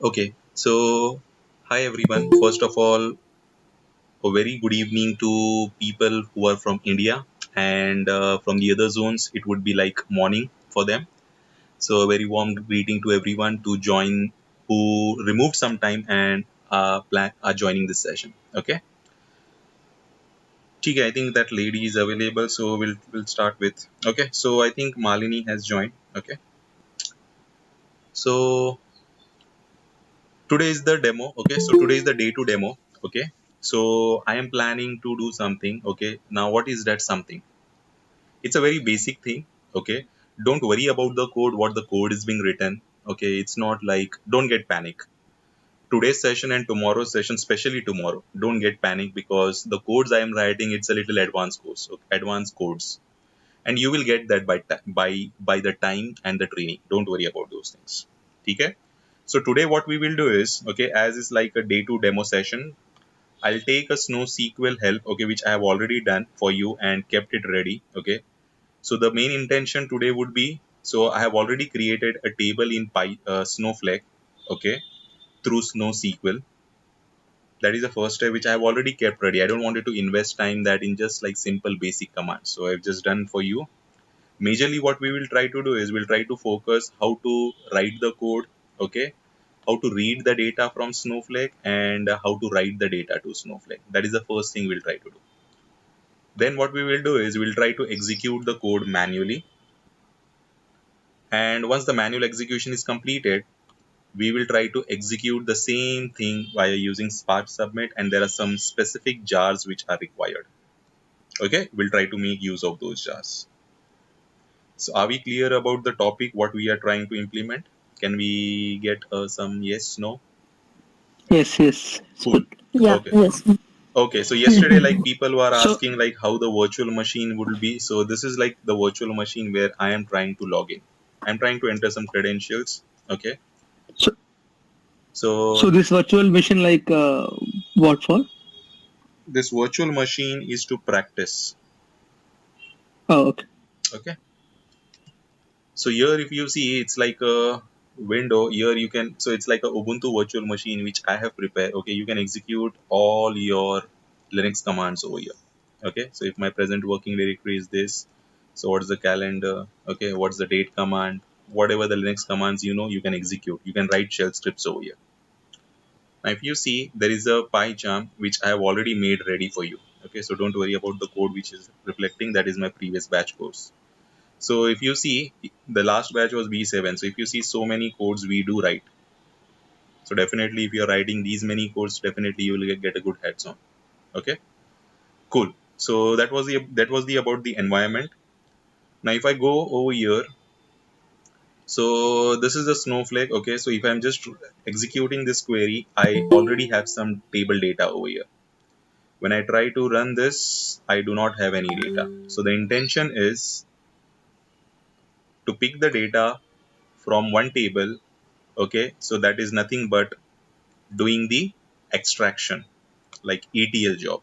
Okay, so hi everyone. First of all, a very good evening to people who are from India and from the other zones, it would be like morning for them. So, a very warm greeting to everyone to join who removed some time and are joining this session. Okay, okay, I think that lady is available, so we'll start with. Okay, so I think Malini has joined. Okay, so today is the demo. Okay, so today is the day to demo. Okay, so I am planning to do something. Okay, now what is that something? It's a very basic thing. Okay, don't worry about the code, what the code is being written. Okay, it's not like, don't get panic. Today's session and tomorrow's session, especially tomorrow, don't get panic because the codes I am writing, it's a little advanced course, okay? Advanced codes, and you will get that by the time and the training. Don't worry about those things. Okay, so today what we will do is, okay, as is like a day 2 demo session, I'll take a SnowSQL help, okay, which I have already done for you and kept it ready. Okay, so the main intention today would be, so I have already created a table in Snowflake, okay, through SnowSQL. That is the first step which I have already kept ready. I don't want to invest time that in just like simple basic commands. So I've just done for you. Majorly what we will try to do is we'll try to focus how to write the code, okay, how to read the data from Snowflake, and how to write the data to Snowflake. That is the first thing we'll try to do. Then what we will do is we'll try to execute the code manually. And once the manual execution is completed, we will try to execute the same thing via using Spark Submit, and there are some specific jars which are required. Okay, we'll try to make use of those jars. So are we clear about the topic, what we are trying to implement? Can we get some yes, no? Yes, yes, it's Cool. good. Yeah, Okay. yes. Okay. So yesterday, like people were So, asking like how the virtual machine would be. So this is like the virtual machine where I am trying to log in. I'm trying to enter some credentials. Okay. so, so So this virtual machine, like, what for? this virtual machine is to practice. Oh, okay. Okay. So here, if you see, it's like a window. Here you can, so it's like a Ubuntu virtual machine which I have prepared. Okay, you can execute all your Linux commands over here. Okay, so if my present working directory is this, so what's the calendar? Okay, what's the date command? Whatever the Linux commands, you can execute. You can write shell scripts over here. Now, if you see, there is a PyCharm which I have already made ready for you. Okay, so don't worry about the code which is reflecting. That is my previous batch course. So if you see, the last batch was V7. So if you see so many codes we do write. So definitely if you're writing these many codes, definitely you will get a good heads on. Okay, cool. So that was the about the environment. Now if I go over here, so this is a Snowflake. Okay, so if I'm just executing this query, I already have some table data over here. When I try to run this, I do not have any data. So the intention is to pick the data from one table. Okay, so that is nothing but doing the extraction, like ETL job.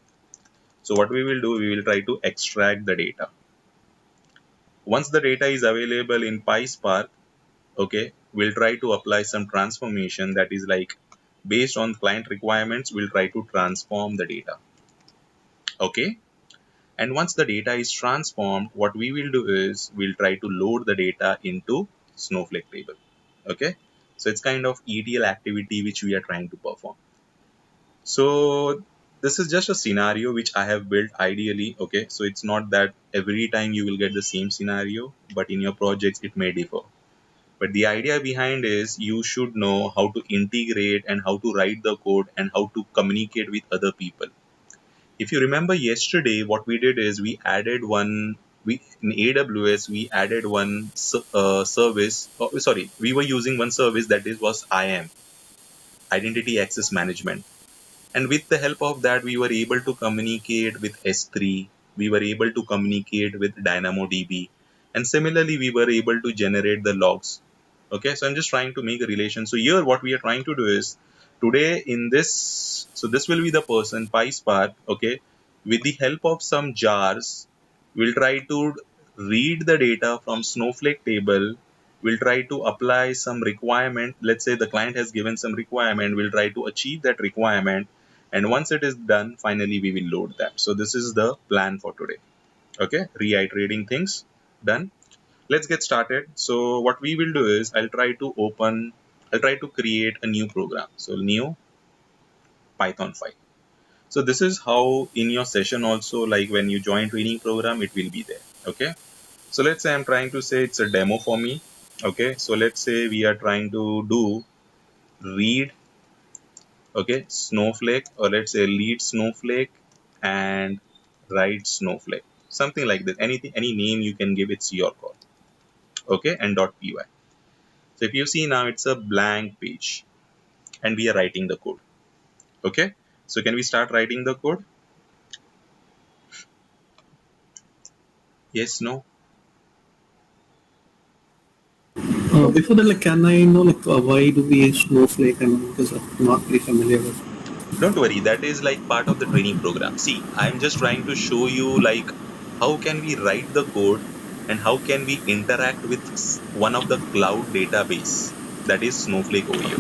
So what we will do, we will try to extract the data. Once the data is available in PySpark, okay, we'll try to apply some transformation, that is like based on client requirements, we'll try to transform the data. Okay, and once the data is transformed, what we will do is we'll try to load the data into Snowflake table. Okay, so it's kind of ETL activity which we are trying to perform. So this is just a scenario which I have built ideally. Okay, so it's not that every time you will get the same scenario, but in your projects it may differ. But the idea behind is you should know how to integrate and how to write the code and how to communicate with other people. If you remember yesterday, what we did is we added one. We in AWS we added one service. Oh, sorry, we were using one service that is was IAM, Identity Access Management. And with the help of that, we were able to communicate with S3. We were able to communicate with DynamoDB. And similarly, we were able to generate the logs. Okay, so I'm just trying to make a relation. So here, what we are trying to do is today in this, so this will be the person, PySpark. Okay, with the help of some jars, we'll try to read the data from Snowflake table We'll try to apply some requirement. Let's say the client has given some requirement. We'll try to achieve that requirement. And once it is done, finally we will load that. So this is the plan for today. Okay, reiterating things, done. Let's get started. So what we will do is I'll try to create a new program. So new Python 5. So this is how in your session also, like when you join training program, it will be there. Okay. So let's say I'm trying to say it's a demo for me. Okay. So let's say we are trying to do read, okay, snowflake, or let's say lead snowflake and write snowflake. Something like that. Anything, any name you can give, it's your call. Okay. And .py. So if you see now, it's a blank page and we are writing the code. Okay. So can we start writing the code? Yes, no? Before that, like, can I know like why do we use Snowflake? And because I'm not very familiar with. Don't worry, that is like part of the training program. See, I'm just trying to show you like how can we write the code and how can we interact with one of the cloud database, that is Snowflake over here.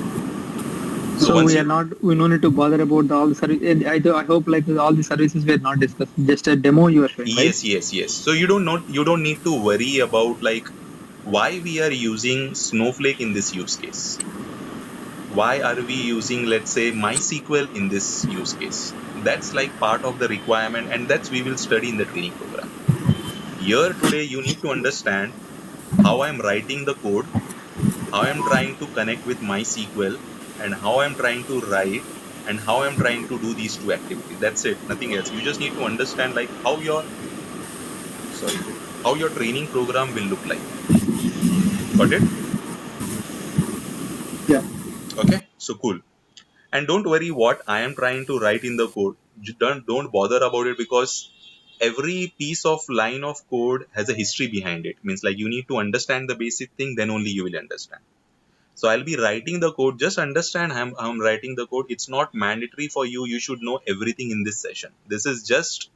So once we no need to bother about all the service. I hope like all the services we are not discussed. Just a demo you are showing, right? yes. So you don't need to worry about like why we are using Snowflake in this use case. Why are we using, let's say, MySQL in this use case? That's like part of the requirement, and that's we will study in the training program. Here today, you need to understand how I'm writing the code, how I'm trying to connect with MySQL, and how I'm trying to write, and how I'm trying to do these two activities. That's it, nothing else. You just need to understand like how your training program will look like. Got it? Yeah. Okay, so cool. And don't worry what I am trying to write in the code. Don't bother about it, because every piece of line of code has a history behind it. Means like you need to understand the basic thing, then only you will understand. So I'll be writing the code. Just understand I'm writing the code. It's not mandatory for you. You should know everything in this session. This is just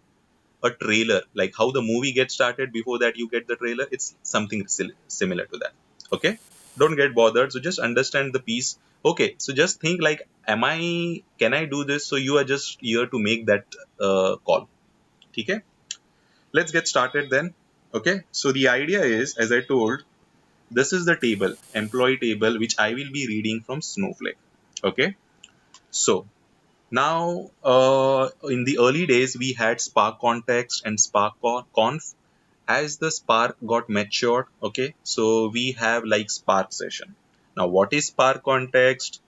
a trailer, like how the movie gets started. Before that, you get the trailer. It's something similar to that. Okay, don't get bothered. So just understand the piece. Okay, so just think like, can I do this? So you are just here to make that call. Okay, let's get started then. Okay, so the idea is, as I told, this is the table, employee table, which I will be reading from Snowflake. Okay, so now in the early days we had Spark Context and Spark Conf. As the Spark got matured, okay, so we have like Spark Session. Now what is Spark Context?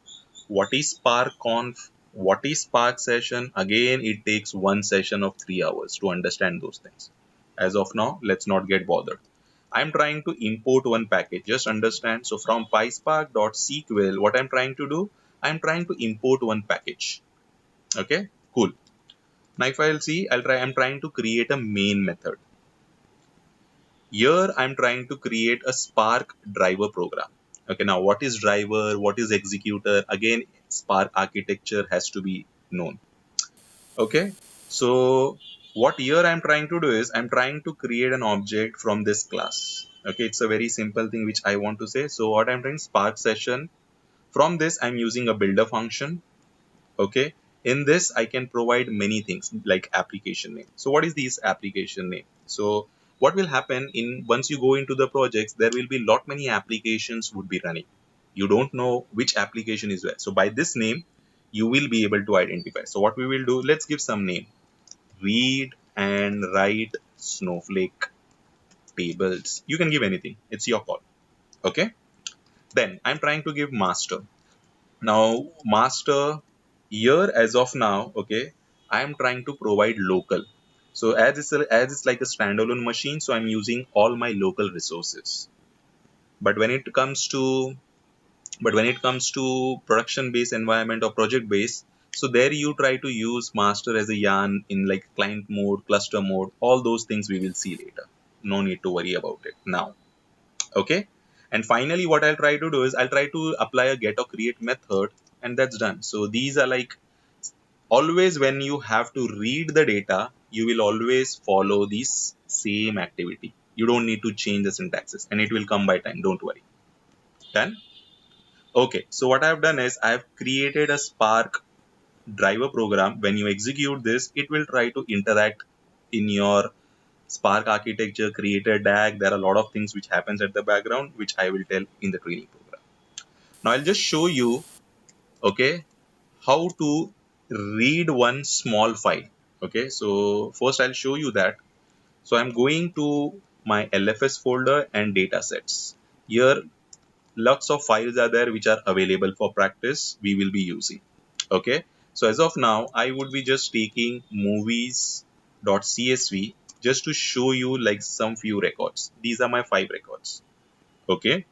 What is Spark Conf? What is Spark Session? Again, it takes one session of 3 hours to understand those things. As of now, let's not get bothered. I'm trying to import one package. Just understand. So from PySpark.sql, what I'm trying to do, I'm trying to import one package. Okay, cool. Now if I'll see, I'm trying to create a main method. Here I'm trying to create a Spark driver program. Okay, now what is driver? What is executor? Again, Spark architecture has to be known. Okay, so what here I'm trying to do is I'm trying to create an object from this class. Okay, it's a very simple thing which I want to say. So what I'm doing, Spark session. From this, I'm using a builder function. Okay, in this I can provide many things like application name. So what is this application name? So what will happen in once you go into the projects, there will be lot many applications would be running. You don't know which application is where. So by this name, you will be able to identify. So what we will do, let's give some name. Read and write snowflake tables. You can give anything. It's your call. Okay. Then I'm trying to give master. Now master here as of now, okay, I am trying to provide local. So as it's like a standalone machine, so I'm using all my local resources. But when it comes to production based environment or project based, so there you try to use master as a yarn in like client mode, cluster mode, all those things we will see later. No need to worry about it now. Okay, and finally what I'll try to do is I'll try to apply a get or create method, and that's done. So these are like, always when you have to read the data, you will always follow this same activity. You don't need to change the syntaxes, and it will come by time, don't worry. Done? Okay, so what I've done is I've created a Spark driver program. When you execute this, it will try to interact in your Spark architecture, create a DAG. There are a lot of things which happens at the background, which I will tell in the training program. Now I'll just show you, okay, how to read one small file. Okay, so first I'll show you that. So I'm going to my LFS folder and datasets. Here, lots of files are there which are available for practice we will be using. Okay, so as of now, I would be just taking movies.csv just to show you like some few records. These are my 5 records. Okay,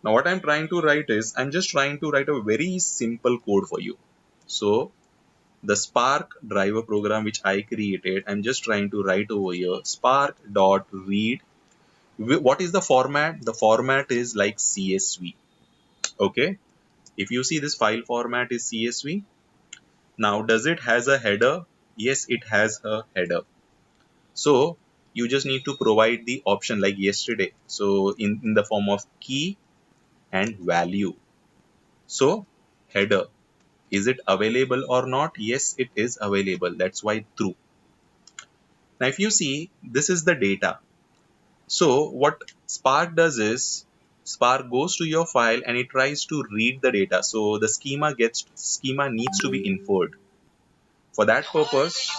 now what I'm trying to write is I'm just trying to write a very simple code for you. So the Spark driver program which I created, I'm just trying to write over here spark.read. What is the format? The format is like CSV. Okay, if you see this file format is CSV. Now does it has a header? Yes, it has a header. So you just need to provide the option like yesterday, so in the form of key and value. So header, is it available or not? Yes, it is available, that's why true. Now if you see, this is the data. So what Spark does is Spark goes to your file and it tries to read the data. So the schema needs to be inferred. For that purpose,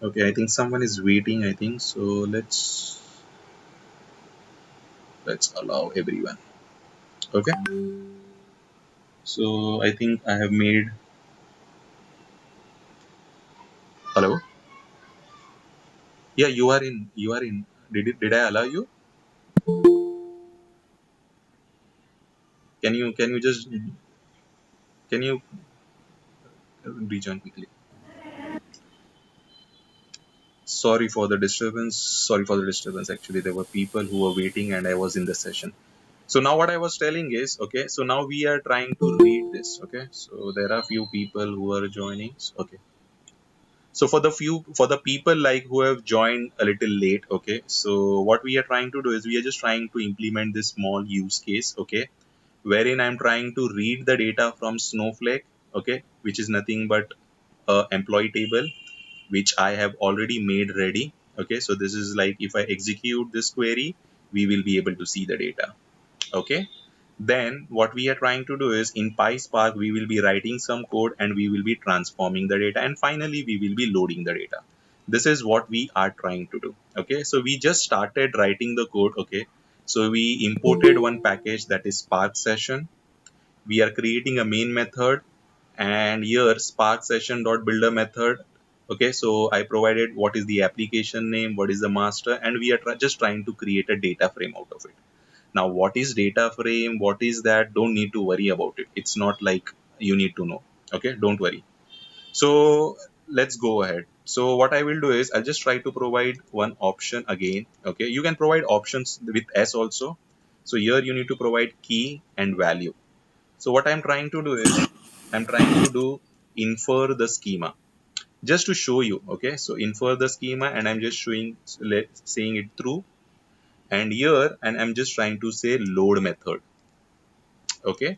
okay, I think someone is waiting, I think. So let's allow everyone. Okay. So I think I have made, hello? Yeah, you are in. You are in. Did I allow you? Can you just can you rejoin quickly? Sorry for the disturbance. Sorry for the disturbance. Actually, there were people who were waiting and I was in the session. So now what I was telling is, okay, so now we are trying to read this. Okay, so there are few people who are joining. Okay. So for the people like who have joined a little late, okay, so what we are trying to do is we are just trying to implement this small use case, okay, wherein I'm trying to read the data from Snowflake, okay, which is nothing but a employee table which I have already made ready. Okay, so this is like if I execute this query, we will be able to see the data. Okay, then what we are trying to do is in PySpark, we will be writing some code and we will be transforming the data. And finally, we will be loading the data. This is what we are trying to do. Okay, so we just started writing the code. Okay, so we imported one package that is Spark Session. We are creating a main method and here Spark Session dot builder method. Okay, so I provided what is the application name, what is the master, and we are just trying to create a data frame out of it. Now, what is data frame? What is that? Don't need to worry about it. It's not like you need to know. Okay, don't worry. So let's go ahead. So what I will do is I'll just try to provide one option again. Okay, you can provide options with S also. So here you need to provide key and value. So what I'm trying to do is I'm trying to do infer the schema just to show you. Okay, so infer the schema and I'm just saying it through, and here and I'm just trying to say load method. Okay,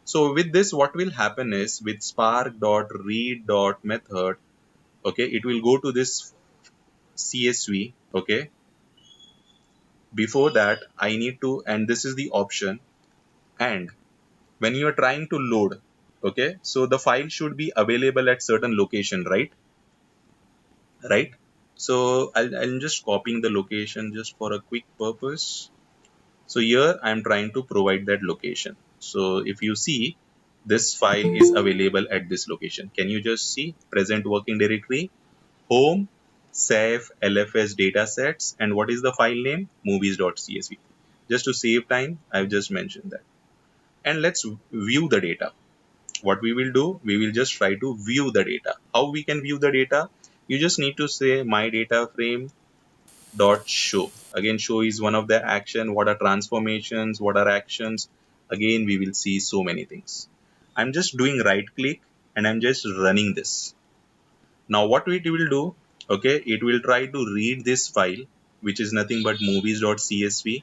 so with this what will happen is with spark.read.method, okay, it will go to this CSV. Okay, before that I need to, and this is the option, and when you are trying to load, okay, so the file should be available at certain location, right? So I'm just copying the location just for a quick purpose. So here I'm trying to provide that location. So if you see, this file is available at this location. Can you just see present working directory, home, save, LFS datasets, and what is the file name? Movies.csv. Just to save time, I've just mentioned that. And let's view the data. What we will do, we will just try to view the data. How we can view the data? You just need to say my data frame dot show. Again, show is one of the action. What are transformations? What are actions? Again, we will see so many things. I'm just doing right click and I'm just running this. Now what it will do, okay, it will try to read this file, which is nothing but movies.csv.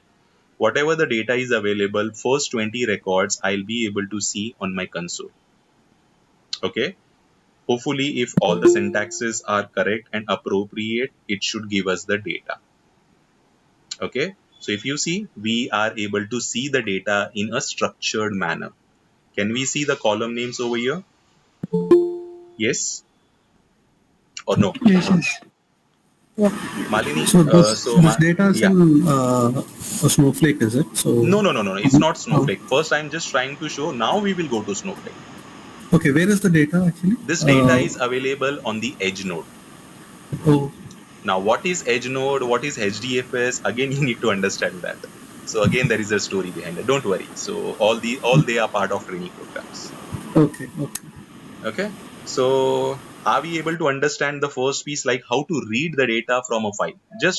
whatever the data is available, first 20 records I'll be able to see on my console. Okay, hopefully if all the syntaxes are correct and appropriate, it should give us the data. Okay, so if you see, we are able to see the data in a structured manner. Can we see the column names over here? Yes or no? Yes, yes. Yeah. Malini, So this data is yeah. in a Snowflake, is it? So No. It's not Snowflake. First, I'm just trying to show. Now we will go to Snowflake. okay, where is the data actually? This data is available on the Edge node. Oh, Now, what is Edge node? What is HDFS? Again, you need to understand that. So again, there is a story behind it. Don't worry. So all they are part of training programs. okay. Okay. So are we able to understand the first piece, like how to read the data from a file?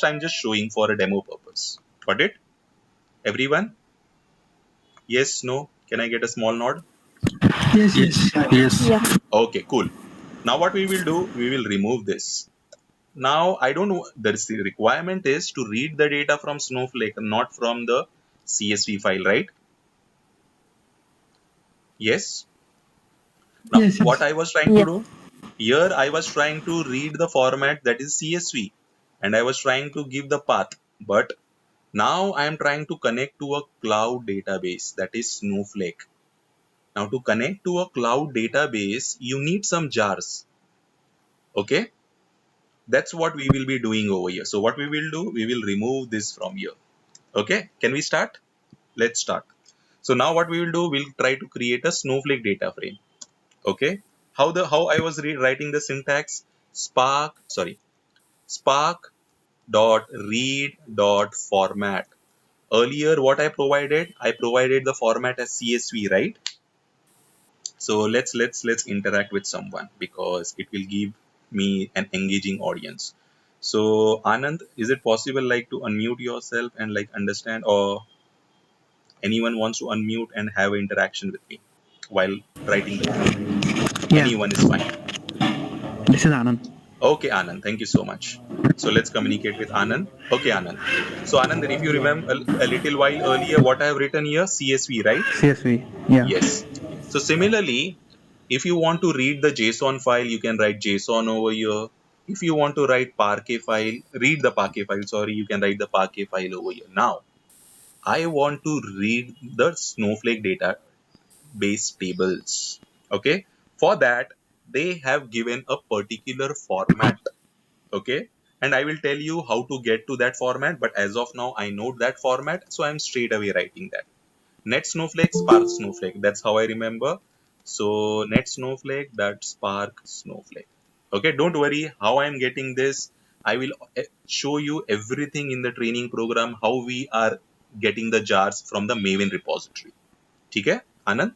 I'm just showing for a demo purpose. Got it? Everyone? Yes, no? Can I get a small nod? Yes, yes. Yes. Yeah. Okay, cool. Now what we will do, we will remove this. Now I don't know, the requirement is to read the data from Snowflake, not from the CSV file, right? Yes. Now Yes, what yes. I was trying to Yeah. do, here I was trying to read the format that is CSV, and I was trying to give the path, but now I am trying to connect to a cloud database, that is Snowflake. Now to connect to a cloud database, you need some jars. Okay, that's what we will be doing over here. So what we will do, we will remove this from here. Okay, can we start? Let's start. So now what we will do, we'll try to create a Snowflake data frame. Okay, how I was writing the syntax, spark dot read dot format. Earlier what I provided the format as CSV, right? So let's interact with someone, because it will give me an engaging audience. So Anand, is it possible like to unmute yourself and like understand, or anyone wants to unmute and have an interaction with me while writing the code? Yeah, Anyone is fine. this is Anand. Okay, Anand, thank you so much. So let's communicate with Anand. Okay, Anand. So Anand, then if you remember a little while earlier, what I have written here, CSV, right? CSV. Yeah. Yes. So similarly, if you want to read the JSON file, you can write JSON over here. If you want to write Parquet file, read the Parquet file, sorry, you can write the Parquet file over here. Now, I want to read the Snowflake database tables. Okay. For that, they have given a particular format. Okay. And I will tell you how to get to that format. But as of now, I know that format. So I'm straight away writing that. Net Snowflake, Spark Snowflake. That's how I remember. So Net Snowflake, that Spark Snowflake. Okay, don't worry how I'm getting this. I will show you everything in the training program, how we are getting the jars from the Maven repository. Okay, Anand?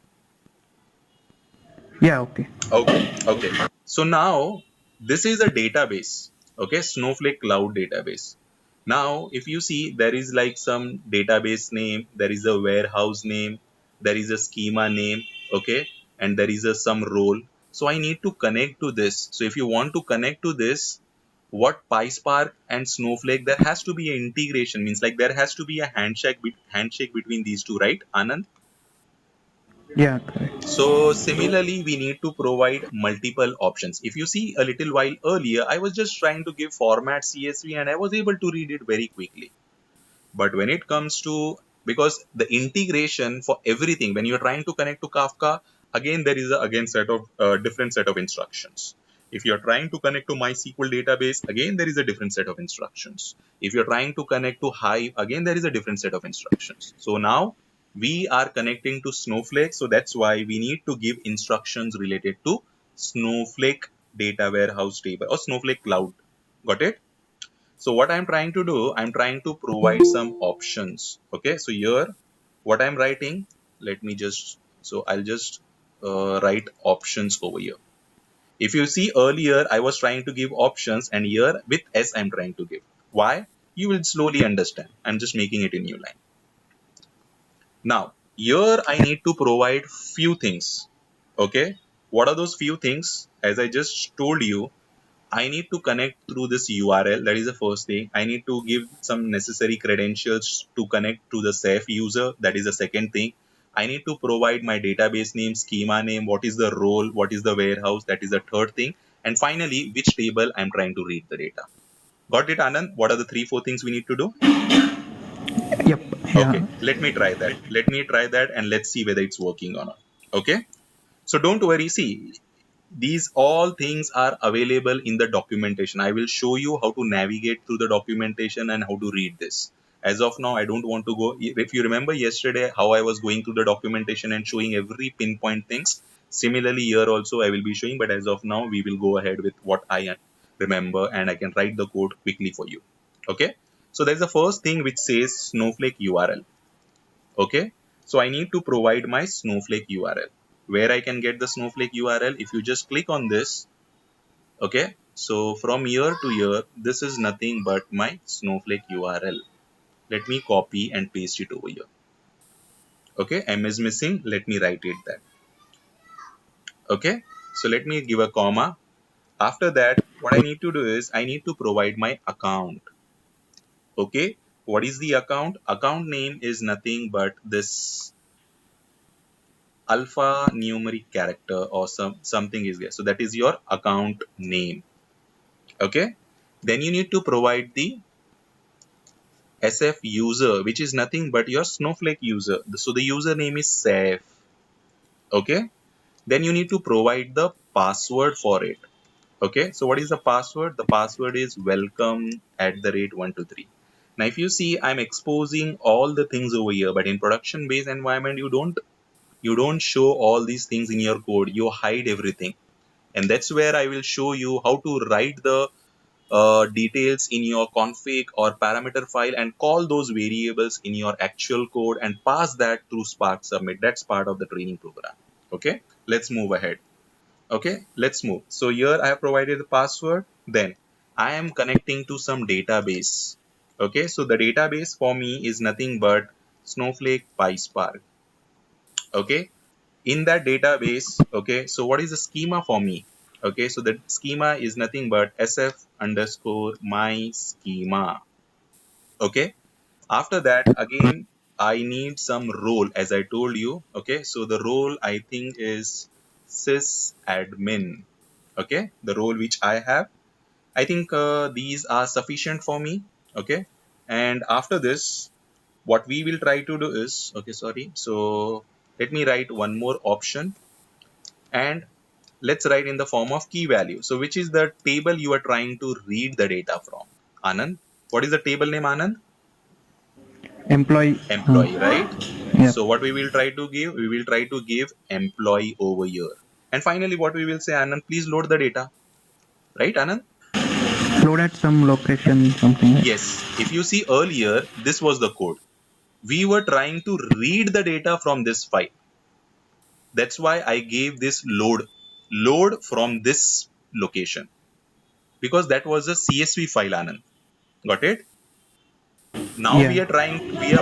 Yeah, okay. Okay. So now this is a database. Okay, Snowflake Cloud database. Now, if you see, there is like some database name, there is a warehouse name, there is a schema name, okay, and there is a some role. So I need to connect to this. So if you want to connect to this, what PySpark and Snowflake, there has to be an integration. Means like there has to be a handshake between these two, right, Anand? Yeah, correct. So similarly, we need to provide multiple options. If you see a little while earlier, I was just trying to give format CSV and I was able to read it very quickly. But when it comes to, because the integration for everything, when you're trying to connect to Kafka, again, there is a again set of different set of instructions. If you're trying to connect to MySQL database, again, there is a different set of instructions. If you're trying to connect to Hive, again, there is a different set of instructions. So now we are connecting to Snowflake. So that's why we need to give instructions related to Snowflake data warehouse table or Snowflake cloud. Got it? So what I'm trying to do, I'm trying to provide some options. Okay, so here, what I'm writing, let me just, so I'll just write options over here. If you see earlier, I was trying to give options, and here with S, I'm trying to give. Why? You will slowly understand. I'm just making it a new line. Now, here I need to provide few things. Okay, what are those few things? As I just told you, I need to connect through this URL. That is the first thing. I need to give some necessary credentials to connect to the Ceph user. That is the second thing. I need to provide my database name, schema name, what is the role, what is the warehouse. That is the third thing. And finally, which table I'm trying to read the data. Got it, Anand? What are the 3-4 things we need to do? Yep. Okay, Yeah. let me try that. Let me try that and let's see whether it's working or not. Okay. So don't worry. See, these all things are available in the documentation. I will show you how to navigate through the documentation and how to read this. As of now, I don't want to go. If you remember yesterday how I was going through the documentation and showing every pinpoint things, similarly here also I will be showing, but as of now we will go ahead with what I remember and I can write the code quickly for you. Okay. So there's the first thing which says Snowflake URL. Okay. So I need to provide my Snowflake URL. Where I can get the Snowflake URL, if you just click on this, okay, so from here to here, this is nothing but my Snowflake URL. Let me copy and paste it over here. Okay, M is missing. Let me write it that. Okay, so let me give a comma. After that, what I need to do is I need to provide my account. Okay, what is the account? Account name is nothing but this alphanumeric character or something is there. So that is your account name. Okay, then you need to provide the SF user, which is nothing but your Snowflake user. So the username is Ceph. Okay, then you need to provide the password for it. Okay, so what is the password? The password is welcome at the rate 123. Now if you see, I'm exposing all the things over here, but in production based environment you don't show all these things in your code. You hide everything, and that's where I will show you how to write the details in your config or parameter file and call those variables in your actual code and pass that through Spark Submit. That's part of the training program. Okay, let's move ahead. Okay, let's move. So here I have provided the password. Then I am connecting to some database. Okay, so the database for me is nothing but Snowflake PySpark. Okay, in that database, okay, so what is the schema for me? Okay, so the schema is nothing but sf underscore my schema. Okay, after that again I need some role, as I told you. Okay, so the role I think is sysadmin. Okay, the role which I have, I think these are sufficient for me. Okay, and after this what we will try to do is, okay, sorry, so let me write one more option, and let's write in the form of key value. So which is the table you are trying to read the data from? Anand, what is the table name, Anand? Employee. Employee, right? Yep. So what we will try to give, we will try to give employee over here. And finally, what we will say, Anand, please load the data. Right, Anand? Load at some location, something like. Yes. If you see earlier, this was the code. We were trying to read the data from this file. That's why I gave this load from this location, because that was a CSV file, Anand. Got it? Now Yeah.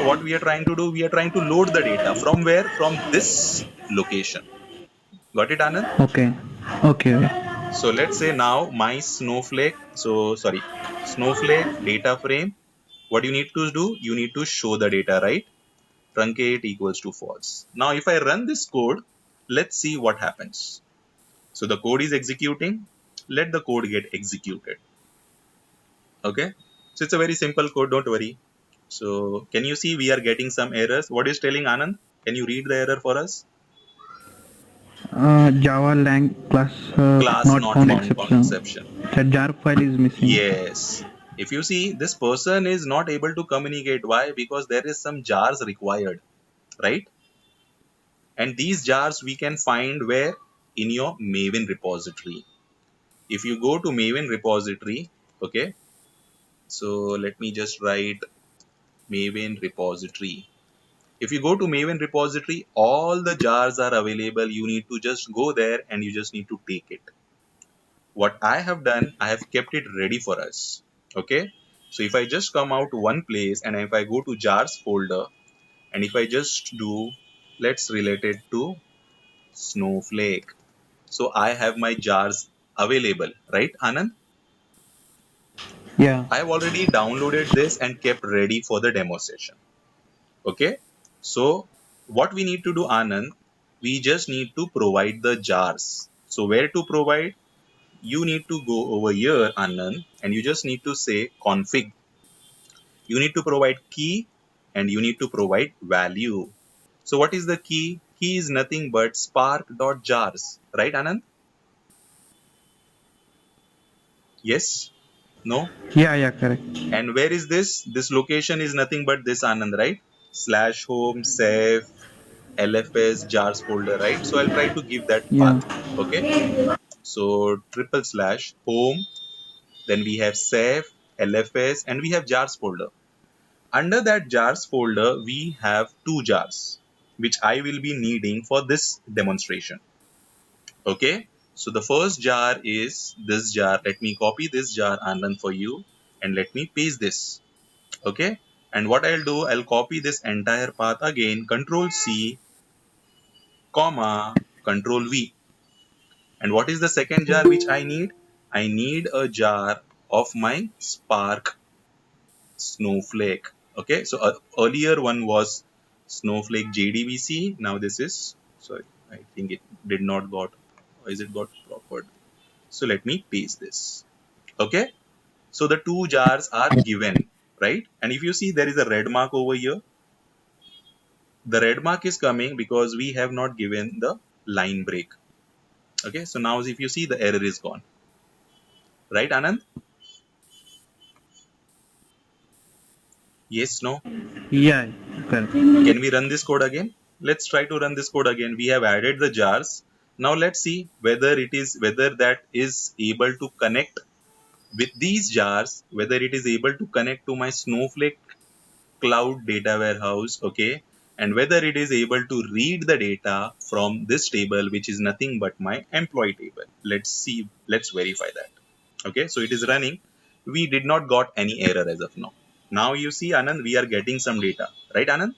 what we are trying to do, we are trying to load the data from where? From this location. Got it, Anand? Okay. Okay. So let's say now my Snowflake data frame. What you need to do, you need to show the data, right? Truncate equals to false. Now if I run this code, let's see what happens. So the code is executing. Let the code get executed. Okay. So it's a very simple code, don't worry. So can you see we are getting some errors? What is telling, Anand? Can you read the error for us? Java lang class Class not not found found exception. conception. The jar file is missing. Yes. If you see, this person is not able to communicate. Why? Because there is some jars required, right? And these jars we can find where? In your Maven repository. If you go to Maven repository, okay, so let me just write Maven repository. If you go to Maven repository, all the jars are available. You need to just go there and you just need to take it. What I have done, I have kept it ready for us. Okay. So if I just come out to one place and if I go to jars folder and if I just do, let's relate it to Snowflake. So I have my jars available, right, Anand? Yeah. I have already downloaded this and kept ready for the demo session. Okay. So what we need to do, Anand, we just need to provide the jars. So where to provide? You need to go over here, Anand, and you just need to say config. You need to provide key and you need to provide value. So what is the key? Key is nothing but spark.jars, right, Anand? Yes? No? Yeah, yeah, correct. And where is this? This location is nothing but this, Anand, right? Slash home, save, LFS, jars folder, right? So I'll try to give that path. Yeah. Okay. So triple slash home, then we have save, LFS, and we have jars folder. Under that jars folder, we have two jars, which I will be needing for this demonstration. Okay. So the first jar is this jar. Let me copy this jar, Anand, for you, and let me paste this. Okay. And what I'll do, I'll copy this entire path again, Control C, comma, Control V. And what is the second jar which I need? I need a jar of my Spark Snowflake. Okay, so earlier one was Snowflake JDBC. Now this is, sorry, I think it did not got, or is it got proper? So let me paste this. Okay, so the two jars are given, right? And if you see there is a red mark over here, the red mark is coming because we have not given the line break. Okay, so now if you see the error is gone, right, Anand? Yes, no? Yeah, correct. Can we run this code again? Let's try to run this code again. We have added the jars. Now let's see whether that is able to connect with these jars, whether it is able to connect to my Snowflake cloud data warehouse, okay, and whether it is able to read the data from this table, which is nothing but my employee table. Let's see, let's verify that. Okay, so it is running. We did not got any error as of now. Now you see, Anand, we are getting some data, right, Anand?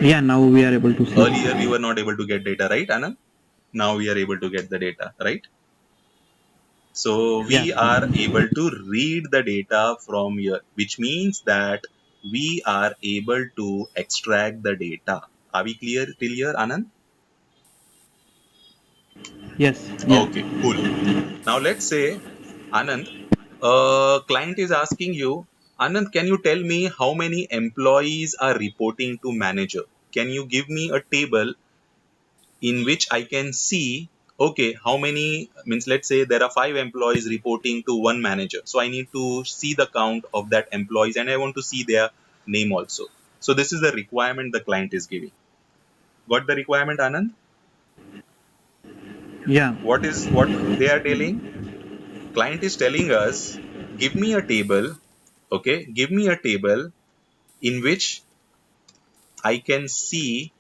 Yeah, now we are able to Earlier we see. were not able to get data, right, Anand? Now we are able to get the data, right? So Yeah. we are able to read the data from here, which means that we are able to extract the data. Are we clear till here, Anand? Yes. Yeah. Okay, cool. Now let's say, Anand, client is asking you, Anand, can you tell me how many employees are reporting to manager? Can you give me a table in which I can see, okay, how many, means let's say there are 5 employees reporting to one manager. So I need to see the count of that employees and I want to see their name also. So this is the requirement the client is giving. Got the requirement, Anand? Yeah. What they are telling? Client is telling us, give me a table, okay, give me a table in which I can see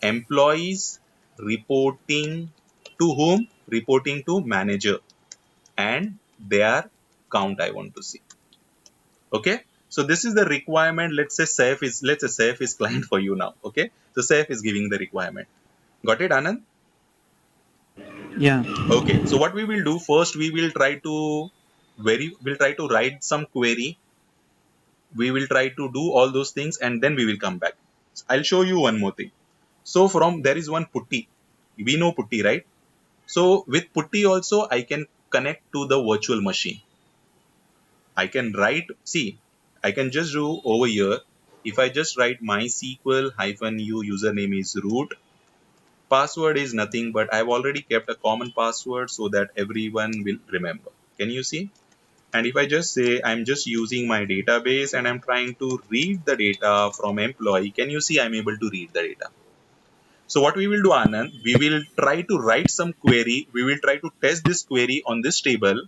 employees reporting to whom? Reporting to manager and their count I want to see. Okay. So this is the requirement. Let's say Saif is client for you now. Okay. So Saif is giving the requirement. Got it, Anand? Yeah. Okay. So what we will do first, we will try to we'll try to write some query. We will try to do all those things and then we will come back. I'll show you one more thing. So from there is one putty. We know putty, right? So with putty also I can connect to the virtual machine. I can write, see, I can just do over here. If I just write MySQL -u username is root, password is nothing but I've already kept a common password so that everyone will remember. Can you see? And if I just say I'm just using my database and I'm trying to read the data from employee, can you see I'm able to read the data? So what we will do, Anand, we will try to write some query. We will try to test this query on this table.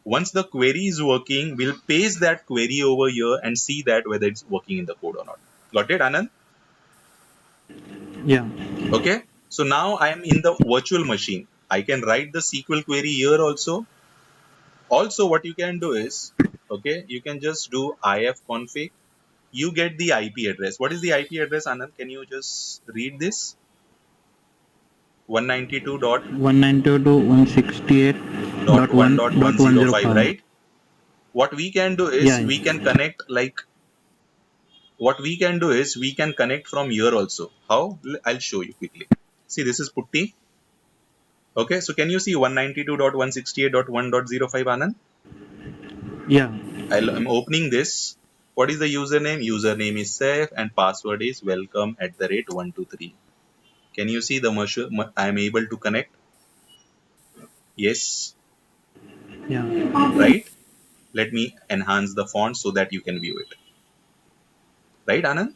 Once the query is working, we'll paste that query over here and see that whether it's working in the code or not. Got it, Anand? Yeah. Okay. So now I am in the virtual machine. I can write the SQL query here also. Also, what you can do is, okay, you can just do ifconfig. You get the IP address. What is the IP address, Anand? Can you just read this? 192 dot 192 to 168. dot one dot dot one one zero zero five, five. right? What we can do Yeah, is yeah. we can connect like what we can do is we can connect from here also. How? I'll show you quickly. See, this is putty. Okay, so can you see 192.168.1.05, Anand? Yeah, I'm opening this. What is the username? Username is safe and password is welcome at the rate 123. Can you see the measure? I am able to connect. Yes, yeah, right? Let me enhance the font so that you can view it. Right, Anand?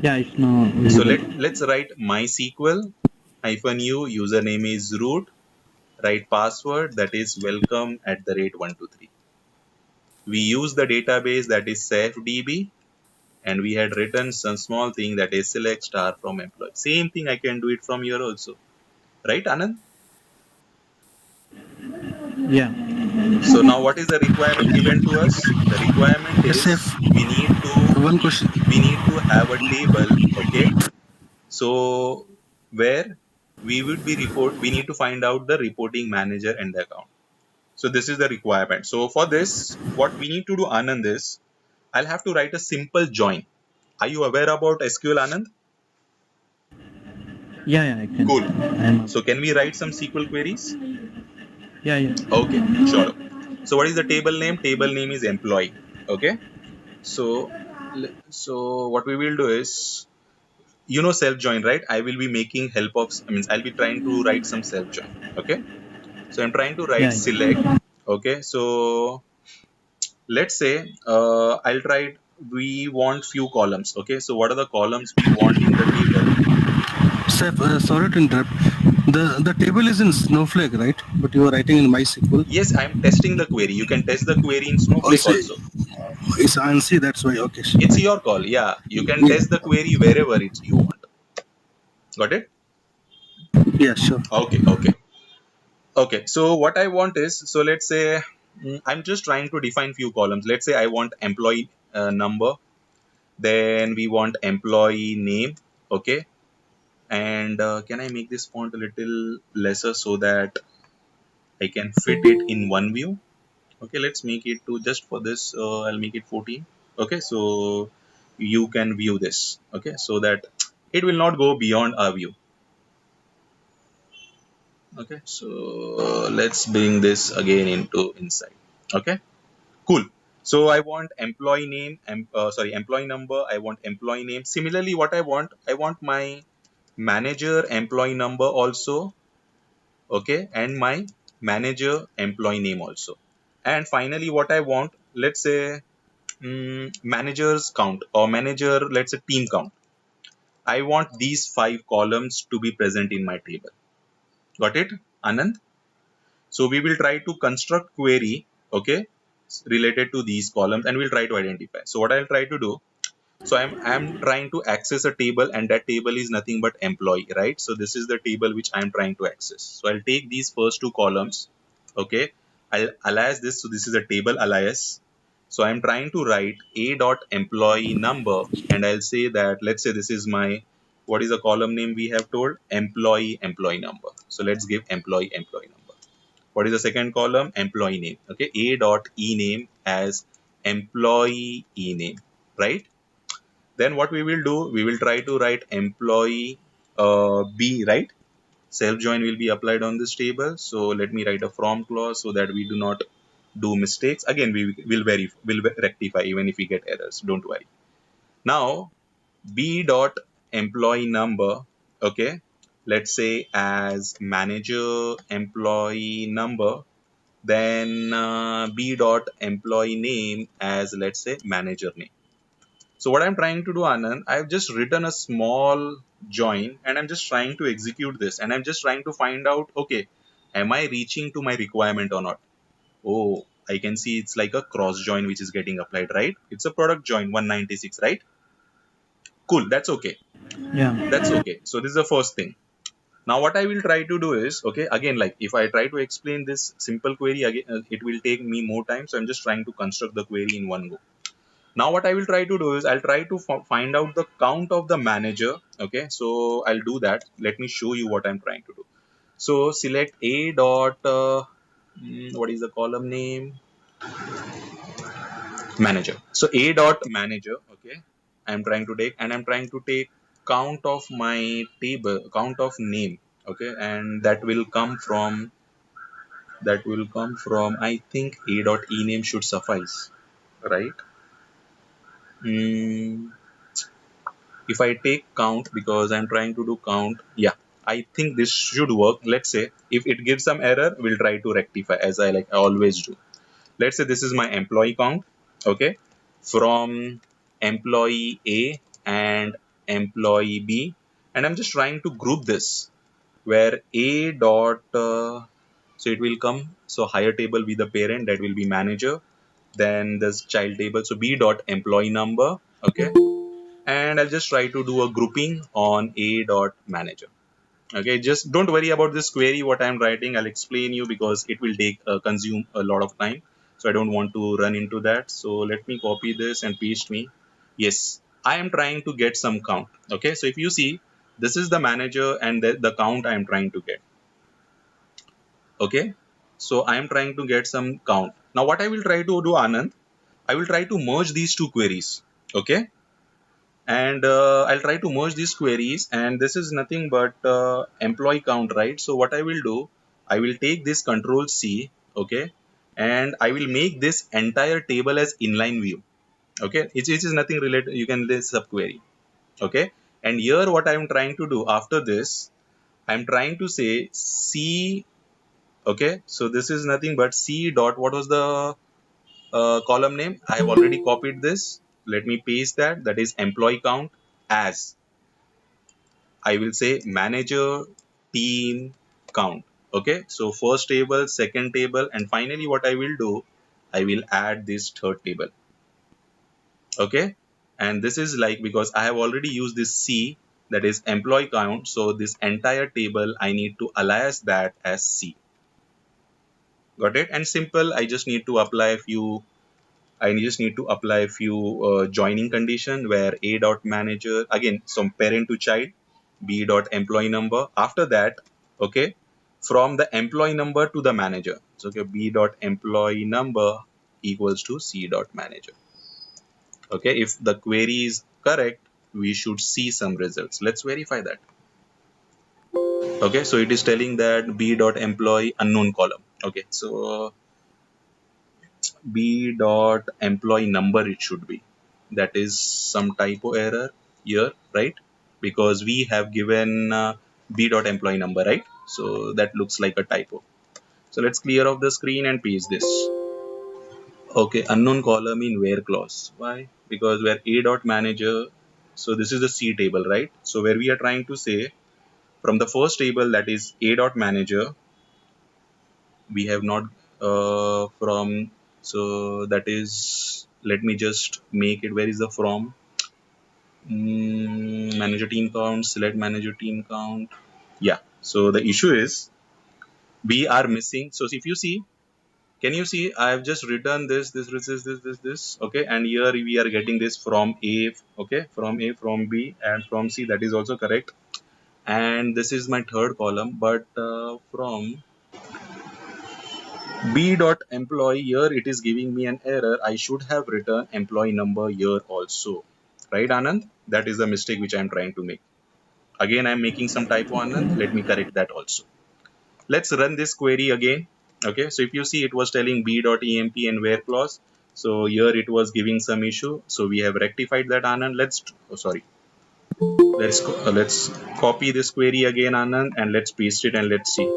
yeah. It's now So visible. let's write MySQL -u, username is root, write password that is welcome at the rate 123. We use the database that is SafeDB, and we had written some small thing that is select star from employee. Same thing I can do it from here also. Right, Anand? Yeah, So now what is the requirement given to us? The requirement Yes, is Saif. One question. we need to have a table, okay? So where we need to find out the reporting manager and the account. So this is the requirement. So for this, what we need to do, Anand, is I'll have to write a simple join. Are you aware about SQL, Anand? yeah, yeah. I can. Cool. I'm. So can we write some SQL queries? Yeah, yeah, Okay, sure. So what is the table name? Table name is employee. Okay. So so what we will do is self join, right? I will be making help of, I mean, I'll be trying to write some self join. Okay. So I'm trying to write yeah, select. Okay. So let's say I'll try. We want few columns. Okay. So what are the columns we want in the table? Saif, sorry to interrupt. The table is in Snowflake, right? But you are writing in MySQL. Yes, I'm testing the query. You can test the query in Oh, Snowflake also. it's ANSI, that's why. Okay. It's your call. Yeah, you can Yeah, test the query wherever you want. Got it? yeah, sure. Okay. Okay. Okay. So what I want is, so let's say I'm just trying to define few columns. Let's say I want employee number, then we want employee name. Okay. And can I make this font a little lesser so that I can fit it in one view? Okay, let's make it to just for this. I'll make it 14. Okay, so you can view this. Okay, so that it will not go beyond our view. Okay, so let's bring this again into inside. Okay, cool. So I want employee name, sorry, employee number. I want employee name. Similarly, what I want my manager employee number also. Okay, and my manager employee name also. And finally, what I want, let's say managers count or manager, let's say team count. I want these 5 columns to be present in my table. Got it, Anand? So we will try to construct query, okay, related to these columns, and we'll try to identify. So what I'll try to do, so I'm trying to access a table, and that table is nothing but employee, right? So this is the table which I'm trying to access. So I'll take these first 2 columns, okay. I'll alias this. So this is a table alias. So I'm trying to write a dot employee number, and I'll say that, let's say this is my, what is the column name we have told? Employee number. So let's give employee number. What is the second column? Employee name. Okay, a dot e name as employee e name, right? Then what we will do, we will try to write employee b, right? Self join will be applied on this table. So let me write a from clause so that we do not do mistakes. Again, we will rectify even if we get errors. Don't worry. Now b dot employee number, okay, let's say as manager employee number, then b dot employee name as, let's say, manager name. So what I'm trying to do, Anand, I've just written a small join, and I'm just trying to execute this, and I'm just trying to find out, okay, am I reaching to my requirement or not? Oh, I can see it's like a cross join which is getting applied, right? It's a product join 196, right? Cool, that's okay. yeah, That's okay. So this is the first thing. Now what I will try to do is, okay, again, like if I try to explain this simple query again, it will take me more time. So I'm just trying to construct the query in one go. Now what I will try to do is I'll try to find out the count of the manager. Okay, so I'll do that. Let me show you what I'm trying to do. So select a dot what is the column name, manager. So a dot manager, okay, I'm trying to take, and I'm trying to take count of my table, count of name, okay, and that will come from I think a dot e name should suffice, right? mm, if I take count, because I'm trying to do count, yeah, I think this should work. Let's say if it gives some error, we'll try to rectify, as I always do. Let's say this is my employee count, okay, from employee A and employee B, and I'm just trying to group this where a dot so it will come, so higher table with the parent, that will be manager, then this child table, so b dot employee number, okay, and I'll just try to do a grouping on a dot manager. Okay, just don't worry about this query what I'm writing, I'll explain you because it will take consume a lot of time, so I don't want to run into that. So let me copy this and paste me. Yes, I am trying to get some count. Okay, so if you see, this is the manager and the count I am trying to get. Okay, so I am trying to get some count. Now what I will try to do, Anand, I will try to merge these two queries. Okay, and I'll try to merge these queries, and this is nothing but employee count, right? So what I will do, I will take this control C, okay, and I will make this entire table as inline view. Okay, it is nothing related, you can list subquery. Okay, and here what I'm trying to do after this, I'm trying to say C. Okay, so this is nothing but C dot, what was the column name? I have already copied this, let me paste that, that is employee count, as I will say manager team count. Okay, so first table, second table, and finally what I will do, I will add this third table. Okay, and this is like, because I have already used this C, that is employee count, so this entire table I need to alias that as C. Got it? And simple, I just need to apply a few, joining condition where a dot manager, again some parent to child, b dot employee number. After that, okay, from the employee number to the manager, so okay, b dot employee number equals to c dot manager. Okay, if the query is correct, we should see some results. Let's verify that. Okay, so it is telling that b dot employee unknown column. Okay, so b dot employee number it should be, that is some typo error here, right? Because we have given b dot employee number, right? So that looks like a typo. So let's clear off the screen and paste this. Okay, unknown column in where clause. Why? Because where a dot manager, so this is the C table, right? So where we are trying to say, from the first table, that is a dot manager, we have not from, so that is, let me just make it, where is the from, manager team count, select manager team count. Yeah, so the issue is we are missing. So if you see, can you see, I have just written this, okay, and here we are getting this from A, okay, from A, from B, and from C, that is also correct. And this is my third column, but from B dot employee, here it is giving me an error. I should have written employee number here also. Right, Anand? That is the mistake which I am trying to make. Again, I am making some typo, Anand. Let me correct that also. Let's run this query again. Okay, so if you see, it was telling B dot emp and where clause. So here it was giving some issue. So we have rectified that, Anand. Let's copy this query again, Anand, and let's paste it and let's see.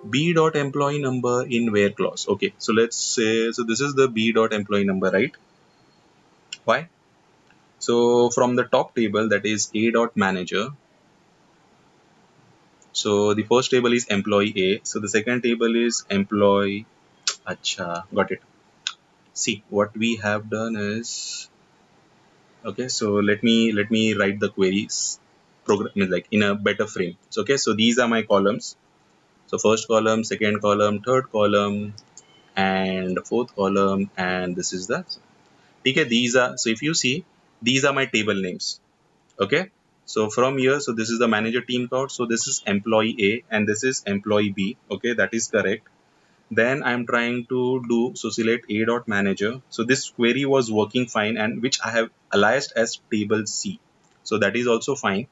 B dot employee number in where clause. Okay, so let's say, so this is the B dot employee number, right? Why? So from the top table, that is A dot manager. So the first table is employee A. So the second table is employee. Acha, got it. See, what we have done is, okay. So let me write the queries program like in a better frame. So okay, so these are my columns. So first column, second column, third column, and fourth column, and this is the. Okay, these are, so if you see, these are my table names. Okay, So from here, so this is the manager team code. So this is employee A and this is employee B. Okay, that is correct. Then I'm trying to do, so select a dot manager. So this query was working fine, and which I have aliased as table C. So that is also fine.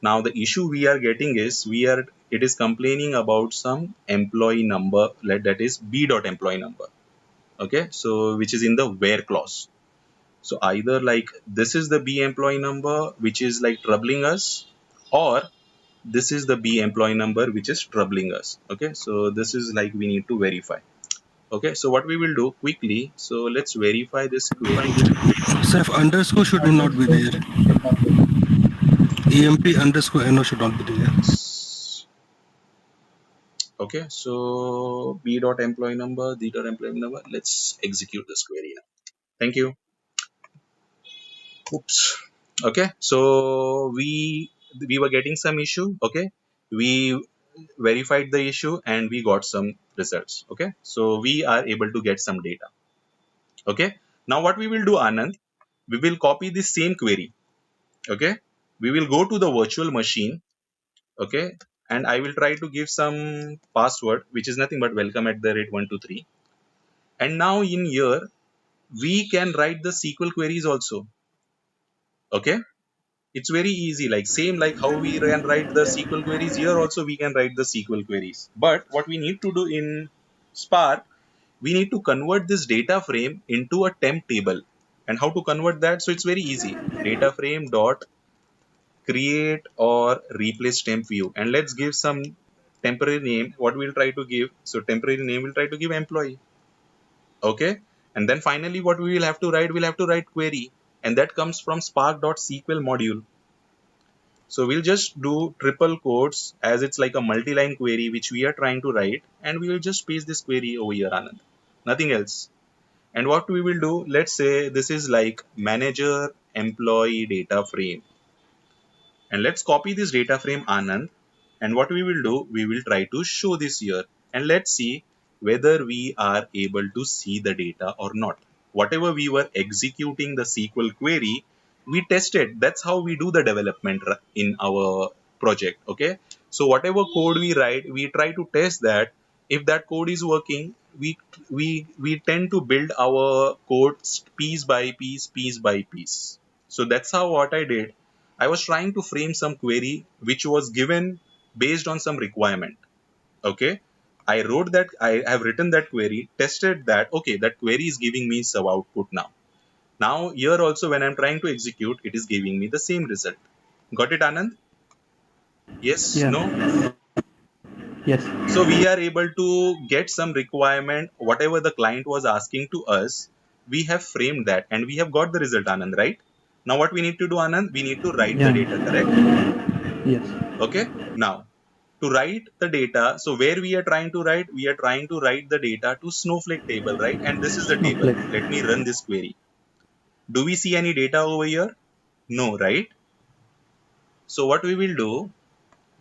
Now the issue we are getting is it is complaining about some employee number, that is B dot employee number. Okay, so which is in the where clause. So either like this is the B employee number which is like troubling us, or this is the B employee number which is troubling us. Okay, so this is like we need to verify. Okay, so what we will do quickly, so let's verify this query. So if underscore should not be there. EMP underscore NO should not be there. Okay, so B dot employee number, D dot employee number. Let's execute this query now. Thank you. Oops. Okay, so we were getting some issue. Okay, we verified the issue and we got some results. Okay, so we are able to get some data. Okay, now what we will do, Anand, we will copy this same query. Okay, we will go to the virtual machine. Okay, and I will try to give some password which is nothing but welcome@123. And now in here we can write the SQL queries also. Okay, it's very easy, like same like how we can write the SQL queries, here also we can write the SQL queries. But what we need to do in Spark, we need to convert this data frame into a temp table. And how to convert that? So it's very easy. Data frame dot create or replace temp view, and let's give some temporary name. What we'll try to give, so temporary name we'll try to give employee. Okay, and then finally what we will have to write, we'll have to write query, and that comes from spark.sql module. So we'll just do triple quotes as it's like a multi-line query which we are trying to write, and we will just paste this query over here, Anand. Nothing else. And what we will do, let's say this is like manager employee data frame. And let's copy this data frame, Anand. And what we will do, we will try to show this here. And let's see whether we are able to see the data or not. Whatever we were executing the SQL query, we tested. That's how we do the development in our project. Okay. So whatever code we write, we try to test that. If that code is working, we tend to build our code piece by piece, piece by piece. So that's how what I did. I was trying to frame some query which was given based on some requirement. Okay. I wrote that, I have written that query, tested that, okay, that query is giving me some output now. Now here also when I'm trying to execute, it is giving me the same result. Got it, Anand? Yes, Yeah. no? Yes. So we are able to get some requirement, whatever the client was asking to us, we have framed that and we have got the result, Anand, right? Now what we need to do, Anand, we need to write the data, correct? Yes. Okay. Now to write the data, so where we are trying to write, we are trying to write the data to Snowflake table, right? And this is the table. Snowflake. Let me run this query. Do we see any data over here? No, right? So what we will do,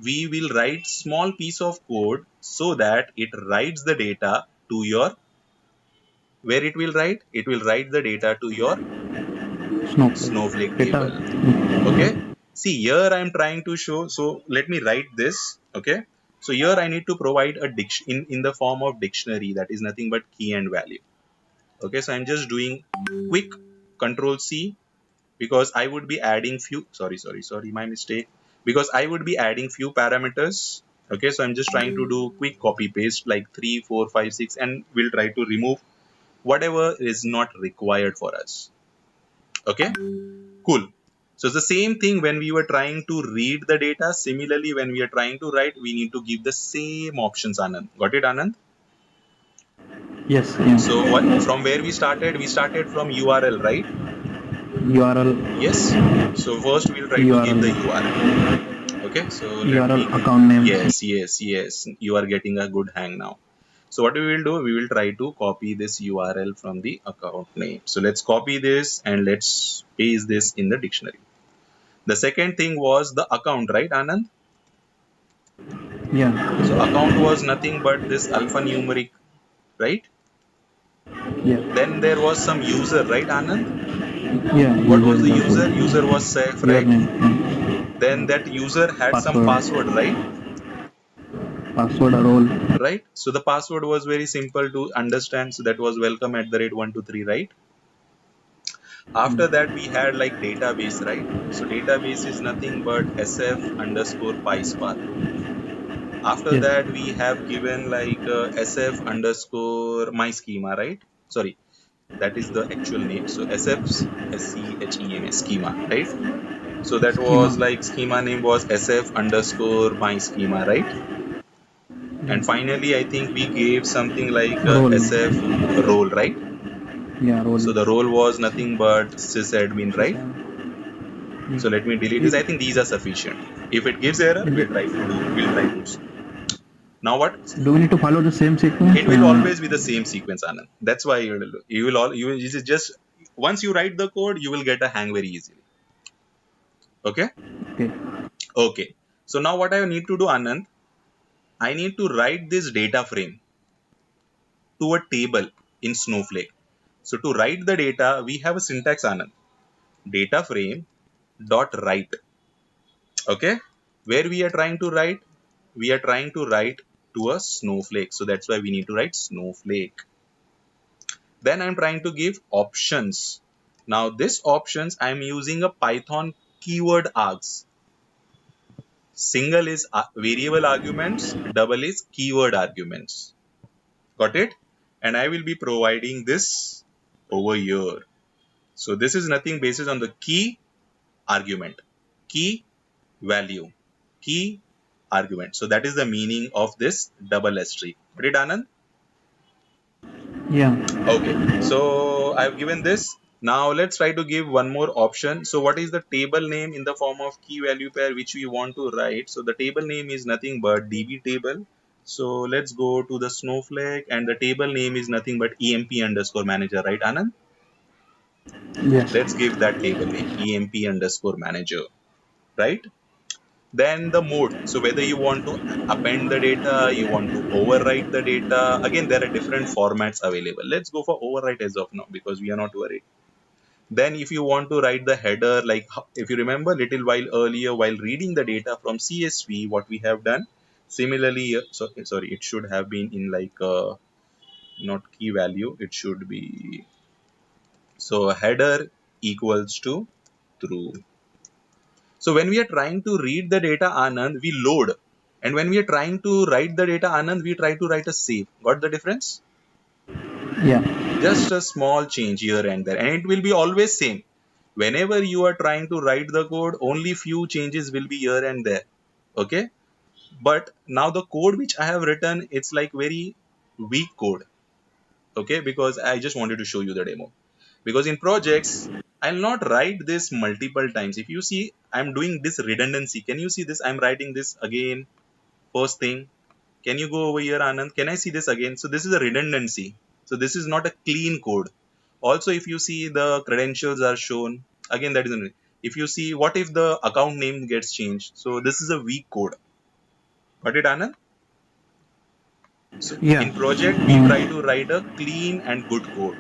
we will write small piece of code so that it writes the data to your, where it will write? It will write the data to your Snowflake table. Okay. See, here I am trying to show. So let me write this. Okay. So here I need to provide a in the form of dictionary, that is nothing but key and value. Okay. So I'm just doing quick Control C because I would be adding few. Sorry, my mistake. Because I would be adding few parameters. Okay. So I'm just trying to do quick copy paste like 3, 4, 5, 6, and we'll try to remove whatever is not required for us. Okay. Cool. So it's the same thing when we were trying to read the data. Similarly, when we are trying to write, we need to give the same options, Anand. Got it, Anand? Yes. Yeah. So from where we started from URL, right? URL. Yes. So first we'll try to give the URL. Okay. So URL account name. Yes. You are getting a good hang now. So what we will do, we will try to copy this URL from the account name. So let's copy this and let's paste this in the dictionary. The second thing was the account, right, Anand? Yeah. So account was nothing but this alphanumeric, right? Yeah. Then there was some user, right, Anand? Yeah. What was the user? User was Saif, right? then that user had some password, right? Password or role. Right. So the password was very simple to understand. So that was welcome@123, right? After that, we had like database, right? So database is nothing but sf underscore PySpark. After Yes. that, we have given like sf underscore my schema, right? Sorry, that is the actual name. So sf schema schema, right? So that was Schema. like schema name was sf underscore my schema, right? And Yes. finally, I think we gave something like Role. sf role, right? Yeah, role. So the role was nothing but sysadmin, right? Yeah. So let me delete this. I think these are sufficient. If it gives error, we'll try to see. Now what? Do we need to follow the same sequence? It will always be the same sequence, Anand. That's why you will just once you write the code, you will get a hang very easily. Okay? Okay. Okay. So now what I need to do, Anand, I need to write this data frame to a table in Snowflake. So to write the data, we have a syntax, Anand. Data frame dot write. Okay? Where we are trying to write? We are trying to write to a Snowflake. So that's why we need to write Snowflake. Then I'm trying to give options. Now this options, I'm using a Python keyword args. Single is variable arguments, double is keyword arguments. Got it? And I will be providing this over here. So this is nothing based on the key argument, key value, key argument. So that is the meaning of this double S tree. Got it, Anand? Yeah. Okay. So I've given this. Now let's try to give one more option. So what is the table name in the form of key value pair which we want to write? So the table name is nothing but DB table. So let's go to the Snowflake and the table name is nothing but EMP underscore manager, right, Anand? Yes. Let's give that table name EMP underscore manager, right? Then the mode. So whether you want to append the data, you want to overwrite the data. Again, there are different formats available. Let's go for overwrite as of now because we are not worried. Then if you want to write the header, like if you remember little while earlier while reading the data from CSV, what we have done. Similarly, so sorry, it should have been in like not key value. It should be so header equals to true. So when we are trying to read the data, Anand, we load. And when we are trying to write the data, Anand, we try to write a save. Got the difference? Yeah. Just a small change here and there. And it will be always same. Whenever you are trying to write the code, only few changes will be here and there. Okay? But now the code which I have written, it's like very weak code. Okay? Because I just wanted to show you the demo. Because in projects, I'll not write this multiple times. If you see, I'm doing this redundancy. Can you see this? I'm writing this again. First thing. Can you go over here, Anand? Can I see this again? So this is a redundancy. So this is not a clean code. Also, if you see the credentials are shown, again, that is an, if you see, what if the account name gets changed? So this is a weak code. Got it, Anand? So Yeah. in project, we try to write a clean and good code.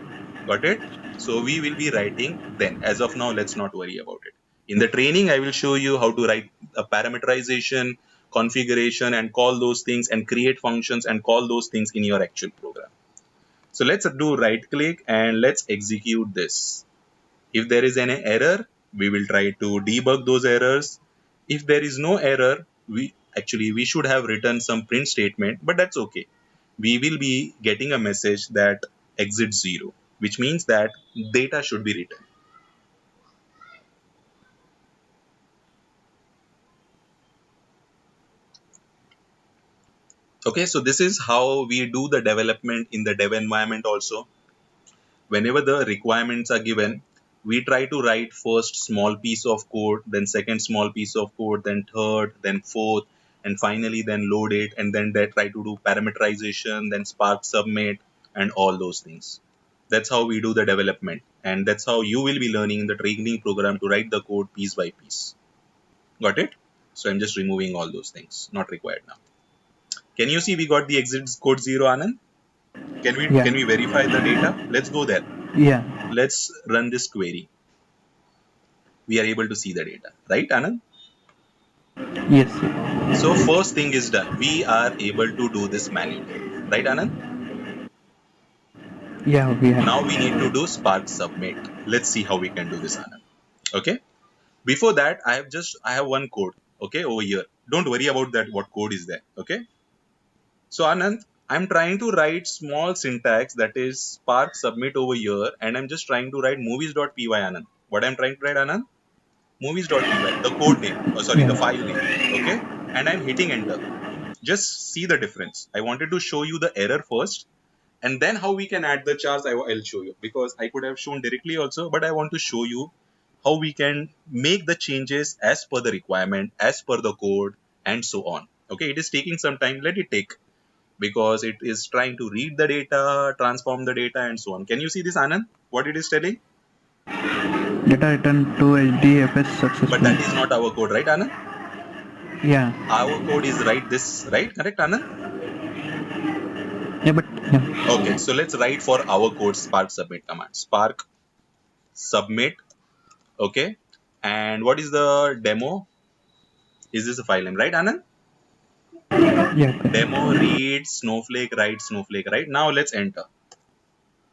Got it? So we will be writing then. As of now, let's not worry about it. In the training, I will show you how to write a parameterization, configuration, and call those things and create functions and call those things in your actual program. So let's do right click and let's execute this. If there is any error, we will try to debug those errors. If there is no error, we should have written some print statement, but that's okay. We will be getting a message that exit 0, which means that data should be written. Okay, so this is how we do the development in the dev environment also. Whenever the requirements are given, we try to write first small piece of code, then second small piece of code, then third, then fourth, and finally then load it, and then they try to do parameterization, then Spark submit, and all those things. That's how we do the development, and that's how you will be learning in the training program to write the code piece by piece. Got it? So I'm just removing all those things, not required now. Can you see we got the exit code 0, Anand? Yeah. Can we verify the data? Let's go there. Yeah. Let's run this query. We are able to see the data, right, Anand? Yes. So first thing is done. We are able to do this manually. Right, Anand? Yeah, we have. Now we need to do Spark submit. Let's see how we can do this, Anand. Okay. Before that, I have one code. Okay, over here. Don't worry about that. What code is there? Okay. So Anand, I'm trying to write small syntax that is Spark submit over here, and I'm just trying to write movies.py, Anand. What I'm trying to write, Anand? Movies.py, the code name. Oh, sorry, the Yeah. file name. Okay. And I'm hitting enter. Just see the difference. I wanted to show you the error first, and then how we can add the chars. I'll show you, because I could have shown directly also, but I want to show you how we can make the changes as per the requirement, as per the code, and so on. Okay, it is taking some time. Let it take, because it is trying to read the data, transform the data, and so on. Can you see this, Anand? What it is telling? Data returned to HDFS But that successfully. is not our code, right, Anand? Yeah. Our code is right this, right? Correct, Anand? Yeah, but yeah. Okay, so let's write for our code Spark submit command. Spark submit. Okay, and what is the demo? Is this a file name, right, Anand? Yeah. Okay. Demo read snowflake write snowflake, right? Now let's enter.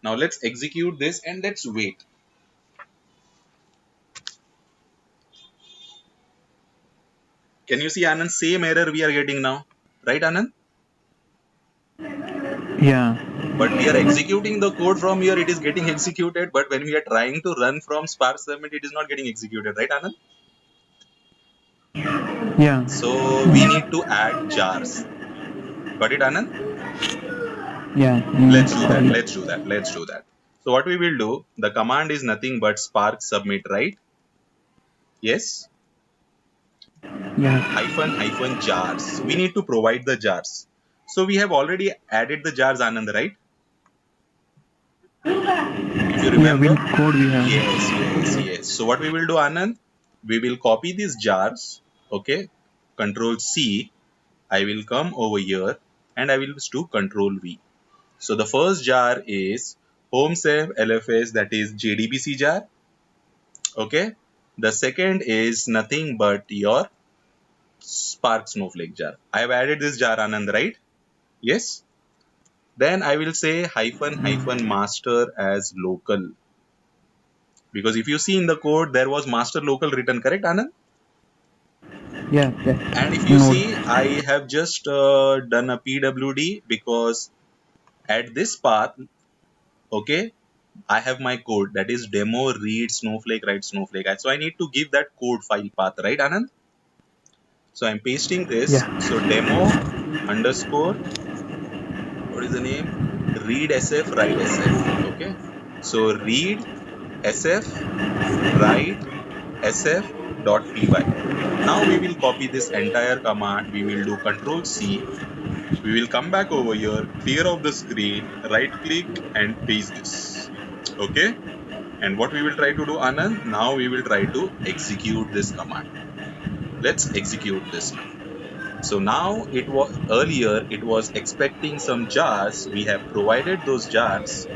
Now let's execute this and let's wait. Can you see, Anand? Same error we are getting now, right, Anand? Yeah. But we are executing the code from here, it is getting executed. But when we are trying to run from Spark Submit, it is not getting executed, right, Anand? Yeah. So we need to add jars. Got it, Anand? Yeah. Let's do that. Sorry. Let's do that. Let's do that. So what we will do, the command is nothing but Spark Submit, right? Yes. Yeah. Hyphen jars. We need to provide the jars. So we have already added the jars, Anand, right? If you Yeah. remember. Will code we have. Yes. So what we will do, Anand, we will copy these jars. Okay. Control C. I will come over here and I will just do Control V. So the first jar is home save LFS, that is JDBC jar. Okay. The second is nothing but your Spark Snowflake jar. I have added this jar, Anand, right? Yes. Then I will say hyphen master as local, because if you see in the code there was master local written, correct, Anand? Yeah. Yeah. And if you Node. see, I have just done a pwd, because at this path, okay, I have my code, that is demo read snowflake write snowflake, so I need to give that code file path, right, Anand? So I'm pasting this. Yeah. So demo underscore, what is the name, read sf write sf. Okay, so read sf write sf.py. Now we will copy this entire command. We will do Control C. We will come back over here, clear off the screen, right click and paste this. Okay. And what we will try to do, Anand? Now we will try to execute this command. Let's execute this now. So now it was earlier, it was expecting some jars. We have provided those jars.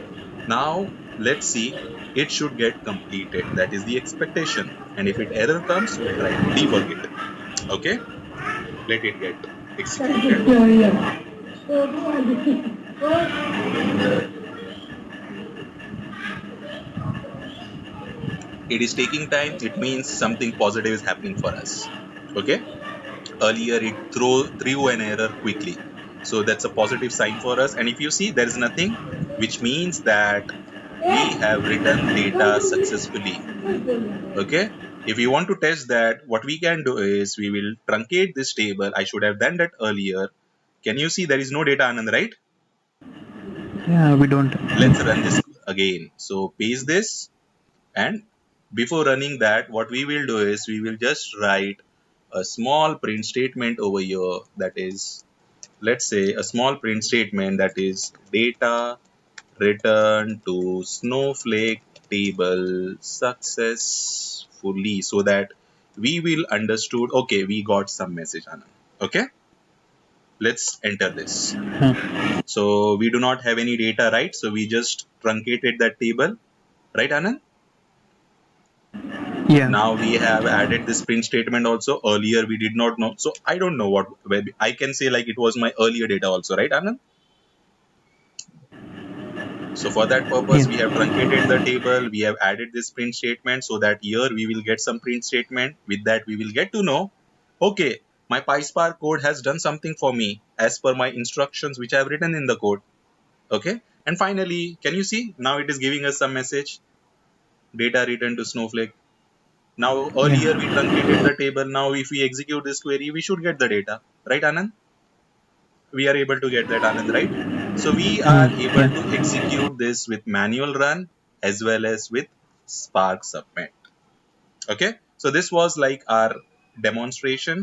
Now let's see, it should get completed. That is the expectation. And if it error comes, we try to debug it. Okay, let it get executed. It is taking time. It means something positive is happening for us. Okay, earlier it threw an error quickly, so that's a positive sign for us. And if you see, there is nothing, which means that we have written data successfully. Okay, if you want to test that, what we can do is we will truncate this table. I should have done that earlier. Can you see there is no data, Anand, right? Yeah. We don't. Let's run this again. So paste this, and before running that, what we will do is we will just write a small print statement over here, that is, let's say a small print statement that is data return to snowflake table successfully, so that we will understood, okay, we got some message, Anand. Okay, let's enter this. So we do not have any data, right? So we just truncated that table, right, Anand? Yeah. Now we have added this print statement also. Earlier we did not know. So I don't know what, I can say like it was my earlier data also, right, Anand? So for that purpose, Yeah. we have truncated the table. We have added this print statement so that here we will get some print statement. With that, we will get to know, okay, my PySpark code has done something for me as per my instructions which I have written in the code. Okay. And finally, can you see now it is giving us some message, data returned to Snowflake. Now earlier we Yeah. truncated the table. Now if we execute this query, we should get the data, right, Anand? We are able to get that, Anand, right? So we are able to Yeah. execute this with manual run as well as with Spark submit. Okay. So this was like our demonstration.